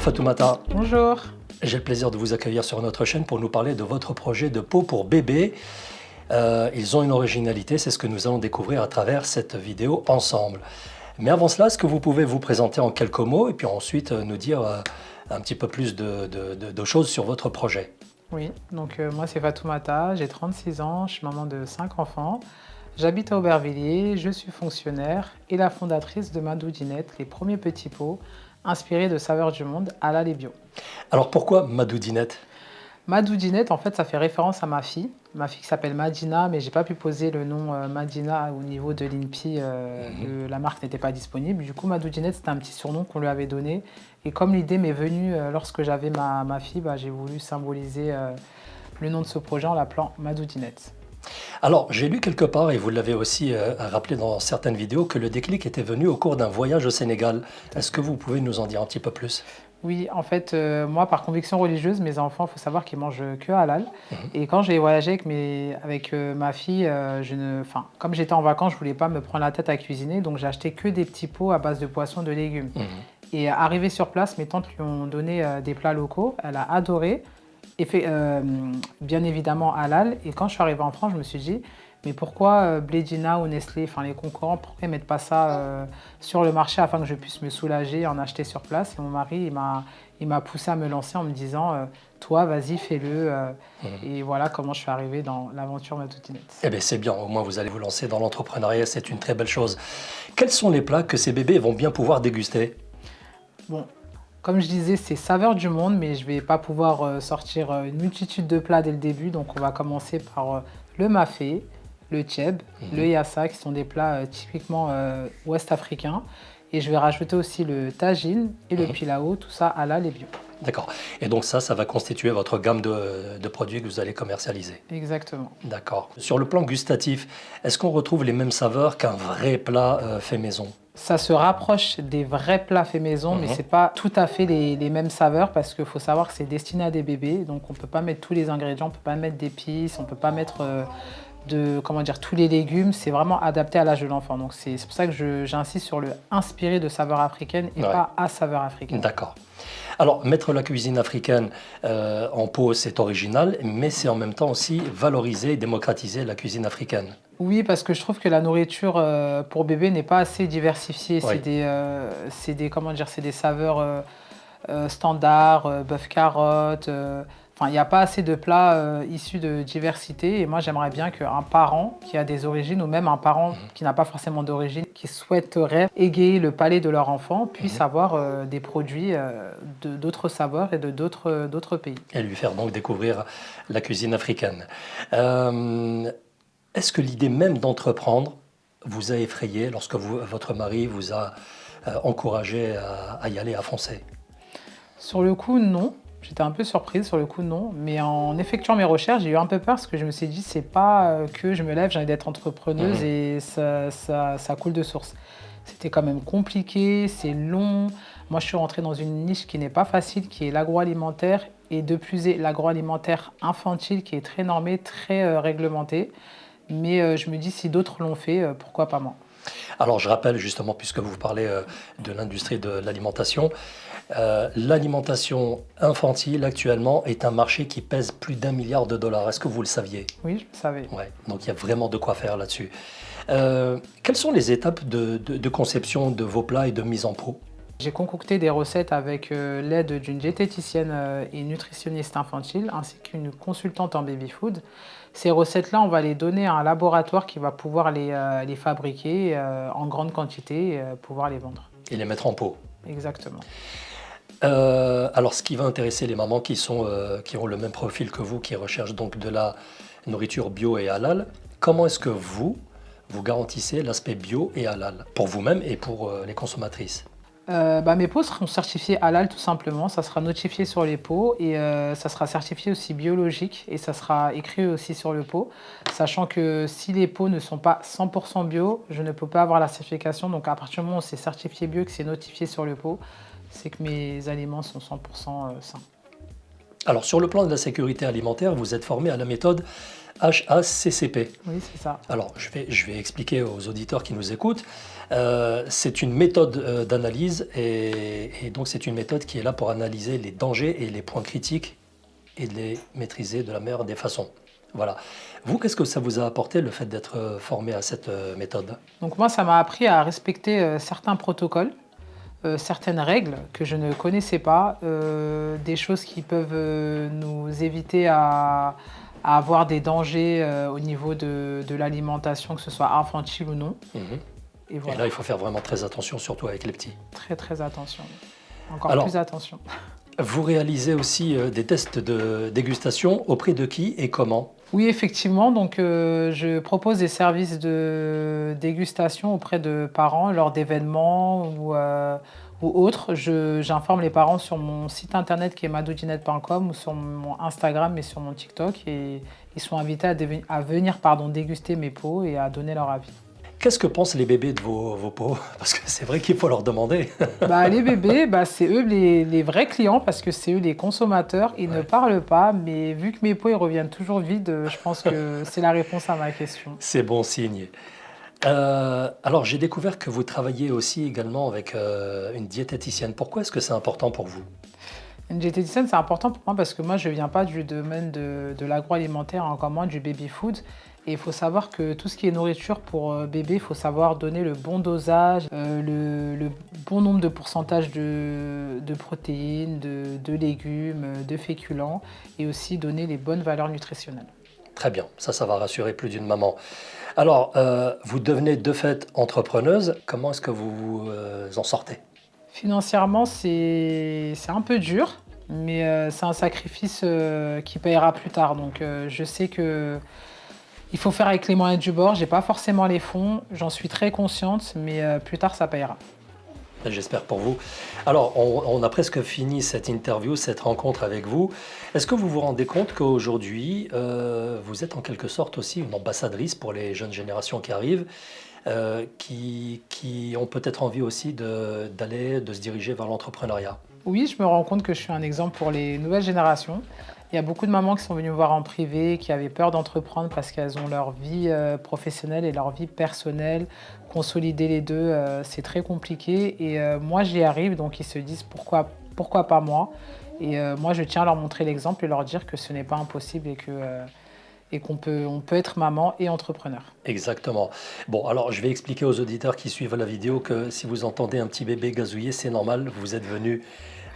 Fatoumata. Bonjour. J'ai le plaisir de vous accueillir sur notre chaîne pour nous parler de votre projet de pot pour bébé. Ils ont une originalité, c'est ce que nous allons découvrir à travers cette vidéo ensemble. Mais avant cela, est-ce que vous pouvez vous présenter en quelques mots et puis ensuite nous dire un petit peu plus de choses sur votre projet? Oui, donc moi c'est Fatoumata, j'ai 36 ans, je suis maman de 5 enfants. J'habite à Aubervilliers, je suis fonctionnaire et la fondatrice de Madoudinette, les premiers petits pots inspirés de saveurs du monde halal et bio. Alors pourquoi Madoudinette? Madoudinette, en fait, ça fait référence à ma fille qui s'appelle Madina, mais j'ai pas pu poser le nom Madina au niveau de l'INPI, la marque n'était pas disponible. Du coup, Madoudinette, c'était un petit surnom qu'on lui avait donné. Et comme l'idée m'est venue lorsque j'avais ma fille, j'ai voulu symboliser le nom de ce projet en l'appelant Madoudinette. Alors, j'ai lu quelque part, et vous l'avez aussi rappelé dans certaines vidéos, que le déclic était venu au cours d'un voyage au Sénégal. Est-ce que vous pouvez nous en dire un petit peu plus? Oui, en fait, moi, par conviction religieuse, mes enfants, il faut savoir qu'ils mangent que halal. Et quand j'ai voyagé avec ma fille, comme j'étais en vacances, je voulais pas me prendre la tête à cuisiner, donc j'ai acheté que des petits pots à base de poissons, de légumes. Et arrivé sur place, mes tantes lui ont donné des plats locaux. Elle a adoré, et bien évidemment halal. Et quand je suis arrivée en France, je me suis dit, mais pourquoi Blédina ou Nestlé, enfin les concurrents, pourquoi ils ne mettent pas ça sur le marché afin que je puisse me soulager et en acheter sur place? Et mon mari, il m'a poussé à me lancer en me disant, toi, vas-y, fais-le. Et voilà comment je suis arrivée dans l'aventure Madoudinette. Eh bien, c'est bien, au moins vous allez vous lancer dans l'entrepreneuriat, c'est une très belle chose. Quels sont les plats que ces bébés vont bien pouvoir déguster? Bon, comme je disais, c'est saveur du monde, mais je ne vais pas pouvoir sortir une multitude de plats dès le début. Donc, on va commencer par le mafé, le tchèb, le yassa, qui sont des plats typiquement ouest-africains. Et je vais rajouter aussi le tagine et le pilao, tout ça halal et bio. D'accord. Et donc ça va constituer votre gamme de produits que vous allez commercialiser. Exactement. D'accord. Sur le plan gustatif, est-ce qu'on retrouve les mêmes saveurs qu'un vrai plat fait maison? Ça se rapproche des vrais plats faits maison, mais ce n'est pas tout à fait les mêmes saveurs parce qu'il faut savoir que c'est destiné à des bébés. Donc on ne peut pas mettre tous les ingrédients, on ne peut pas mettre d'épices, on ne peut pas mettre tous les légumes. C'est vraiment adapté à l'âge de l'enfant. Donc c'est pour ça que j'insiste sur le inspiré de saveurs africaines et pas à saveurs africaines. D'accord. Alors, mettre la cuisine africaine en pot, c'est original, mais c'est en même temps aussi valoriser et démocratiser la cuisine africaine. Oui, parce que je trouve que la nourriture pour bébé n'est pas assez diversifiée. Oui. C'est des saveurs standards, bœuf carotte. Il n'y a pas assez de plats issus de diversité. Et moi, j'aimerais bien qu'un parent qui a des origines, ou même un parent qui n'a pas forcément d'origine, qui souhaiterait égayer le palais de leur enfant, puisse avoir des produits d'autres saveurs et de d'autres pays. Et lui faire donc découvrir la cuisine africaine. Est-ce que l'idée même d'entreprendre vous a effrayé lorsque votre mari vous a encouragé à y aller, à foncer? Sur le coup, non. J'étais un peu surprise, sur le coup, non. Mais en effectuant mes recherches, j'ai eu un peu peur parce que je me suis dit, c'est pas que je me lève, j'ai envie d'être entrepreneuse et ça coule de source. C'était quand même compliqué, c'est long. Moi, je suis rentrée dans une niche qui n'est pas facile, qui est l'agroalimentaire. Et de plus, l'agroalimentaire infantile qui est très normé, très réglementé. Mais je me dis, si d'autres l'ont fait, pourquoi pas moi? Alors, je rappelle justement, puisque vous parlez de l'industrie de l'alimentation, l'alimentation infantile actuellement est un marché qui pèse plus d'1 milliard de dollars. Est-ce que vous le saviez? Oui, je le savais. Ouais, donc il y a vraiment de quoi faire là-dessus. Quelles sont les étapes de conception de vos plats et de mise en pot? J'ai concocté des recettes avec l'aide d'une diététicienne et nutritionniste infantile, ainsi qu'une consultante en baby-food. Ces recettes-là, on va les donner à un laboratoire qui va pouvoir les fabriquer en grande quantité et pouvoir les vendre. Et les mettre en pot? Exactement. Alors, ce qui va intéresser les mamans qui ont le même profil que vous, qui recherchent donc de la nourriture bio et halal, comment est-ce que vous garantissez l'aspect bio et halal pour vous-même et pour les consommatrices? Mes pots seront certifiés halal tout simplement, ça sera notifié sur les pots et ça sera certifié aussi biologique et ça sera écrit aussi sur le pot, sachant que si les pots ne sont pas 100% bio, je ne peux pas avoir la certification. Donc à partir du moment où c'est certifié bio, que c'est notifié sur le pot, c'est que mes aliments sont 100% sains. Alors, sur le plan de la sécurité alimentaire, vous êtes formé à la méthode HACCP. Oui, c'est ça. Alors, je vais expliquer aux auditeurs qui nous écoutent. C'est une méthode d'analyse et donc c'est une méthode qui est là pour analyser les dangers et les points critiques et de les maîtriser de la meilleure des façons. Voilà. Vous, qu'est-ce que ça vous a apporté le fait d'être formé à cette méthode? Donc moi, ça m'a appris à respecter certains protocoles, certaines règles que je ne connaissais pas, des choses qui peuvent nous éviter à avoir des dangers au niveau de l'alimentation, que ce soit infantile ou non. Mhm. Et Et voilà, là, il faut faire vraiment très attention, surtout avec les petits. très très attention. Encore Alors, plus attention. vous réalisez aussi des tests de dégustation auprès de qui et comment? Oui, effectivement, donc je propose des services de dégustation auprès de parents lors d'événements ou autres. J'informe les parents sur mon site internet qui est madoudinette.com ou sur mon Instagram et sur mon TikTok et ils sont invités à venir déguster mes pots et à donner leur avis. Qu'est-ce que pensent les bébés de vos pots? Parce que c'est vrai qu'il faut leur demander. Les bébés, c'est eux les vrais clients parce que c'est eux les consommateurs. Ils ne Ouais. parlent pas, mais vu que mes pots ils reviennent toujours vides, je pense que c'est la réponse à ma question. C'est bon signe. Alors, j'ai découvert que vous travaillez aussi également avec une diététicienne. Pourquoi est-ce que c'est important pour vous? Une diététicienne, c'est important pour moi parce que moi, je ne viens pas du domaine de l'agroalimentaire, encore moins du baby-food. Et il faut savoir que tout ce qui est nourriture pour bébé, il faut savoir donner le bon dosage, le bon nombre de pourcentage de protéines, de légumes, de féculents et aussi donner les bonnes valeurs nutritionnelles. Très bien, ça va rassurer plus d'une maman. Alors, vous devenez de fait entrepreneuse. Comment est-ce que vous en sortez? Financièrement, c'est un peu dur, mais c'est un sacrifice qui payera plus tard. Donc, je sais que il faut faire avec les moyens du bord. J'ai pas forcément les fonds, j'en suis très consciente, mais plus tard, ça payera. J'espère pour vous. Alors, on a presque fini cette interview, cette rencontre avec vous. Est-ce que vous vous rendez compte qu'aujourd'hui, vous êtes en quelque sorte aussi une ambassadrice pour les jeunes générations qui arrivent, qui ont peut-être envie aussi de se diriger vers l'entrepreneuriat? Oui, je me rends compte que je suis un exemple pour les nouvelles générations. Il y a beaucoup de mamans qui sont venues me voir en privé, qui avaient peur d'entreprendre parce qu'elles ont leur vie professionnelle et leur vie personnelle. Consolider les deux, c'est très compliqué. Et moi, j'y arrive, donc ils se disent pourquoi pas moi. Et moi, je tiens à leur montrer l'exemple et leur dire que ce n'est pas impossible et qu'on peut être maman et entrepreneur. Exactement. Bon, alors je vais expliquer aux auditeurs qui suivent la vidéo que si vous entendez un petit bébé gazouiller, c'est normal, vous êtes venu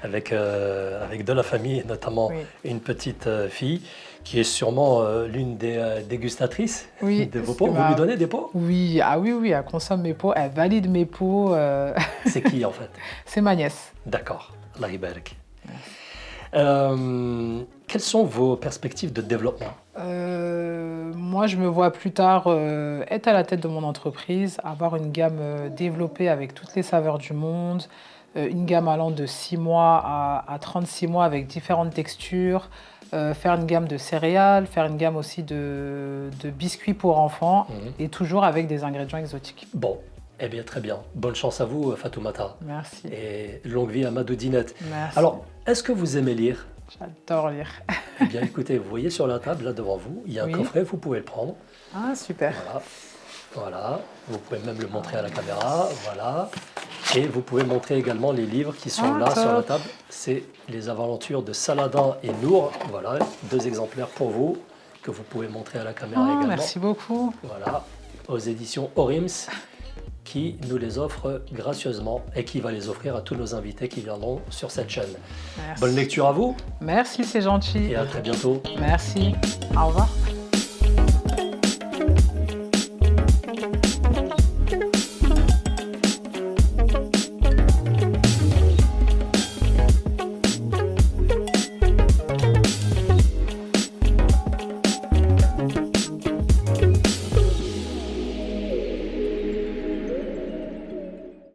avec de la famille, et notamment Oui. une petite fille qui est sûrement l'une des dégustatrices Oui, de vos c'est pots. Vous lui ma- donnez des pots? Oui, ah oui, oui, elle consomme mes pots, elle valide mes pots. C'est qui en fait? C'est ma nièce. D'accord. Allah يبارك. Quelles sont vos perspectives de développement? Moi, je me vois plus tard être à la tête de mon entreprise, avoir une gamme développée avec toutes les saveurs du monde, une gamme allant de 6 mois à 36 mois avec différentes textures, faire une gamme de céréales, faire une gamme aussi de biscuits pour enfants Mhm. et toujours avec des ingrédients exotiques. Bon, eh bien très bien. Bonne chance à vous, Fatoumata. Merci. Et longue vie à Madoudinette. Merci. Alors, est-ce que vous aimez lire? J'adore lire. Eh bien, écoutez, vous voyez sur la table, là devant vous, il y a un Oui. coffret, vous pouvez le prendre. Ah, super. Voilà. Voilà. Vous pouvez même le montrer à la caméra. Voilà. Et vous pouvez montrer également les livres qui sont Ah, là sur la top. table. C'est Les aventures de Saladin et Nour. Voilà, 2 exemplaires pour vous, que vous pouvez montrer à la caméra Ah, également. merci beaucoup. Voilà, aux éditions Orims, qui nous les offre gracieusement et qui va les offrir à tous nos invités qui viendront sur cette chaîne. Merci. Bonne lecture à vous Merci, c'est gentil. et à très bientôt. Merci. Au revoir.